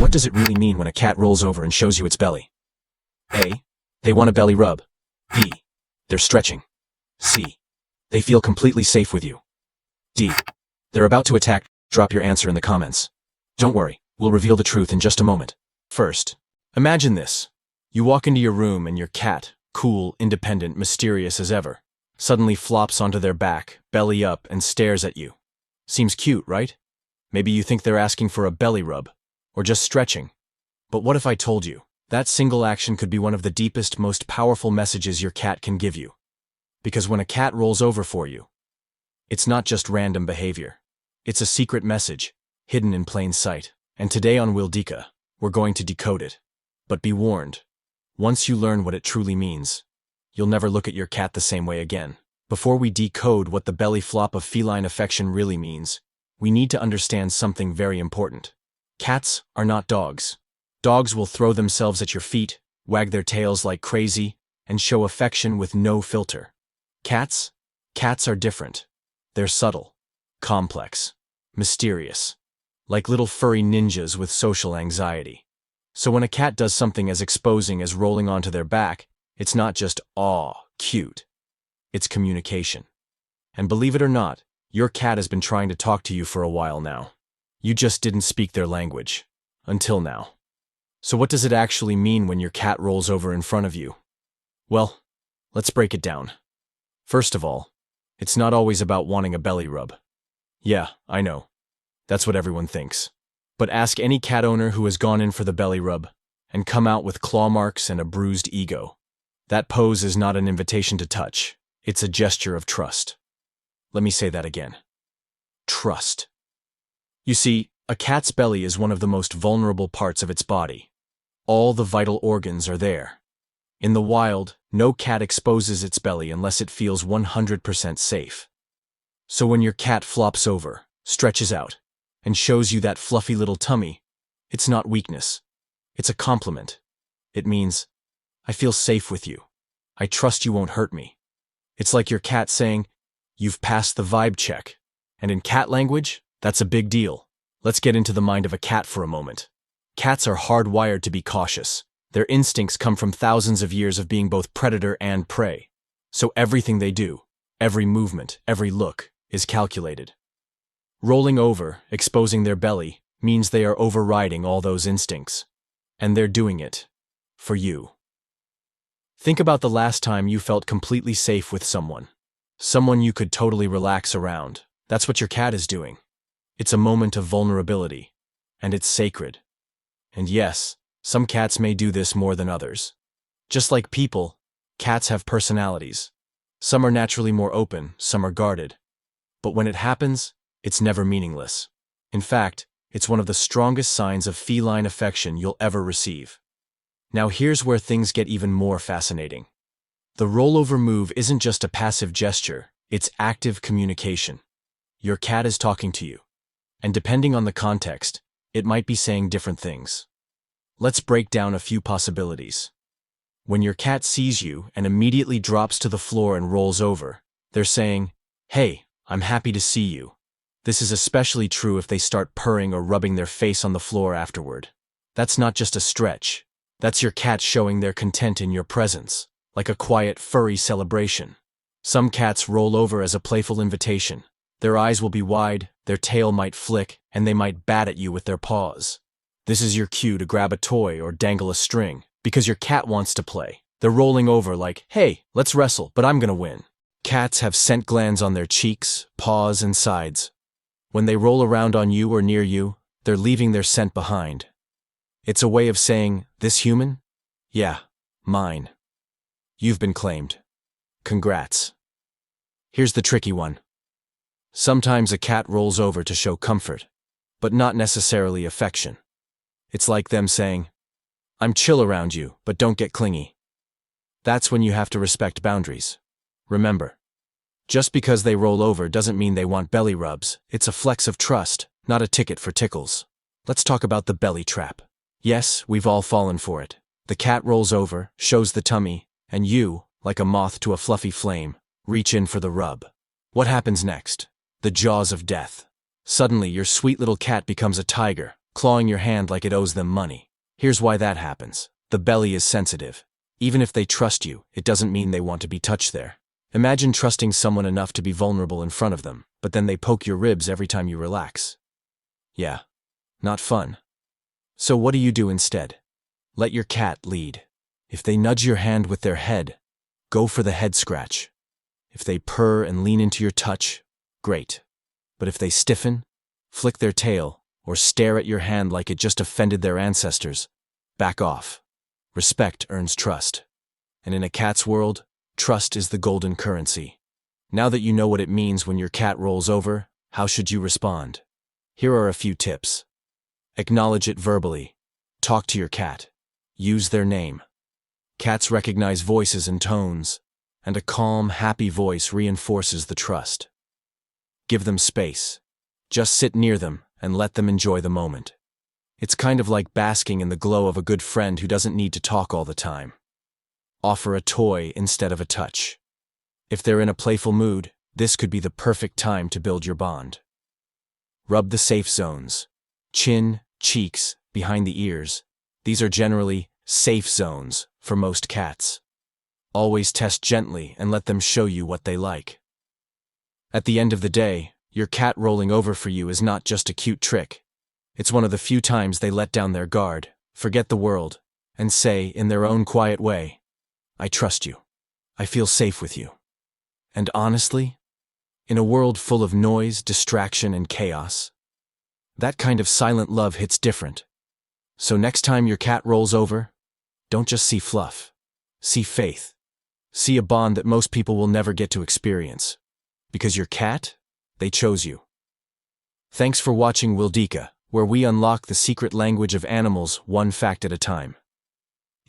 what does it really mean when a cat rolls over and shows you its belly? A. They want a belly rub. B. They're stretching. C. They feel completely safe with you. D. They're about to attack. Drop your answer in the comments. Don't worry, we'll reveal the truth in just a moment. First, imagine this. You walk into your room and your cat, cool, independent, mysterious as ever, suddenly flops onto their back, belly up, and stares at you. Seems cute, right? Maybe you think they're asking for a belly rub, or just stretching. But what if I told you that single action could be one of the deepest, most powerful messages your cat can give you? Because when a cat rolls over for you, it's not just random behavior. It's a secret message, hidden in plain sight. And today on Wildika, we're going to decode it. But be warned, once you learn what it truly means, you'll never look at your cat the same way again. Before we decode what the belly flop of feline affection really means, we need to understand something very important. Cats are not dogs. Dogs will throw themselves at your feet, wag their tails like crazy, and show affection with no filter. Cats are different. They're subtle, complex, mysterious, like little furry ninjas with social anxiety. So when a cat does something as exposing as rolling onto their back, it's not just, aw, cute. It's communication. And believe it or not, your cat has been trying to talk to you for a while now. You just didn't speak their language. Until now. So what does it actually mean when your cat rolls over in front of you? Well, let's break it down. First of all, it's not always about wanting a belly rub. Yeah, I know. That's what everyone thinks. But ask any cat owner who has gone in for the belly rub and come out with claw marks and a bruised ego. That pose is not an invitation to touch. It's a gesture of trust. Let me say that again. Trust. You see, a cat's belly is one of the most vulnerable parts of its body. All the vital organs are there. In the wild, no cat exposes its belly unless it feels 100% safe. So when your cat flops over, stretches out, and shows you that fluffy little tummy, it's not weakness. It's a compliment. It means, I feel safe with you. I trust you won't hurt me. It's like your cat saying, you've passed the vibe check. And in cat language, that's a big deal. Let's get into the mind of a cat for a moment. Cats are hardwired to be cautious. Their instincts come from thousands of years of being both predator and prey. So everything they do, every movement, every look, is calculated. Rolling over, exposing their belly, means they are overriding all those instincts. And they're doing it for you. Think about the last time you felt completely safe with someone. Someone you could totally relax around. That's what your cat is doing. It's a moment of vulnerability. And it's sacred. And yes, some cats may do this more than others. Just like people, cats have personalities. Some are naturally more open, some are guarded. But when it happens, it's never meaningless. In fact, it's one of the strongest signs of feline affection you'll ever receive. Now here's where things get even more fascinating. The rollover move isn't just a passive gesture, it's active communication. Your cat is talking to you. And depending on the context, it might be saying different things. Let's break down a few possibilities. When your cat sees you and immediately drops to the floor and rolls over, they're saying, hey, I'm happy to see you. This is especially true if they start purring or rubbing their face on the floor afterward. That's not just a stretch. That's your cat showing their content in your presence, like a quiet, furry celebration. Some cats roll over as a playful invitation. Their eyes will be wide, their tail might flick, and they might bat at you with their paws. This is your cue to grab a toy or dangle a string, because your cat wants to play. They're rolling over like, hey, let's wrestle, but I'm gonna win. Cats have scent glands on their cheeks, paws, and sides. When they roll around on you or near you, they're leaving their scent behind. It's a way of saying, this human? Yeah, mine. You've been claimed. Congrats. Here's the tricky one. Sometimes a cat rolls over to show comfort, but not necessarily affection. It's like them saying, I'm chill around you, but don't get clingy. That's when you have to respect boundaries. Remember, just because they roll over doesn't mean they want belly rubs. It's a flex of trust, not a ticket for tickles. Let's talk about the belly trap. Yes, we've all fallen for it. The cat rolls over, shows the tummy, and you, like a moth to a fluffy flame, reach in for the rub. What happens next? The jaws of death. Suddenly, your sweet little cat becomes a tiger, clawing your hand like it owes them money. Here's why that happens. The belly is sensitive. Even if they trust you, it doesn't mean they want to be touched there. Imagine trusting someone enough to be vulnerable in front of them, but then they poke your ribs every time you relax. Yeah, not fun. So what do you do instead? Let your cat lead. If they nudge your hand with their head, go for the head scratch. If they purr and lean into your touch, great. But if they stiffen, flick their tail, or stare at your hand like it just offended their ancestors, back off. Respect earns trust. And in a cat's world, trust is the golden currency. Now that you know what it means when your cat rolls over, how should you respond? Here are a few tips. Acknowledge it verbally. Talk to your cat. Use their name. Cats recognize voices and tones, and a calm, happy voice reinforces the trust. Give them space. Just sit near them and let them enjoy the moment. It's kind of like basking in the glow of a good friend who doesn't need to talk all the time. Offer a toy instead of a touch. If they're in a playful mood, this could be the perfect time to build your bond. Rub the safe zones. Chin, cheeks, behind the ears. These are generally safe zones for most cats. Always test gently and let them show you what they like. At the end of the day, your cat rolling over for you is not just a cute trick. It's one of the few times they let down their guard, forget the world, and say, in their own quiet way, I trust you. I feel safe with you. And honestly, in a world full of noise, distraction, and chaos, that kind of silent love hits different. So next time your cat rolls over, don't just see fluff. See faith. See a bond that most people will never get to experience. Because your cat, they chose you. Thanks for watching Wildika, where we unlock the secret language of animals one fact at a time.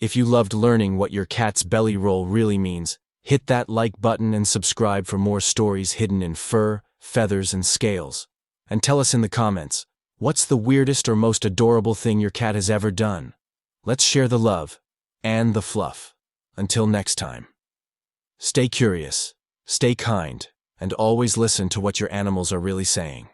If you loved learning what your cat's belly roll really means, hit that like button and subscribe for more stories hidden in fur, feathers, and scales. And tell us in the comments, what's the weirdest or most adorable thing your cat has ever done? Let's share the love and the fluff. Until next time. Stay curious, stay kind, and always listen to what your animals are really saying.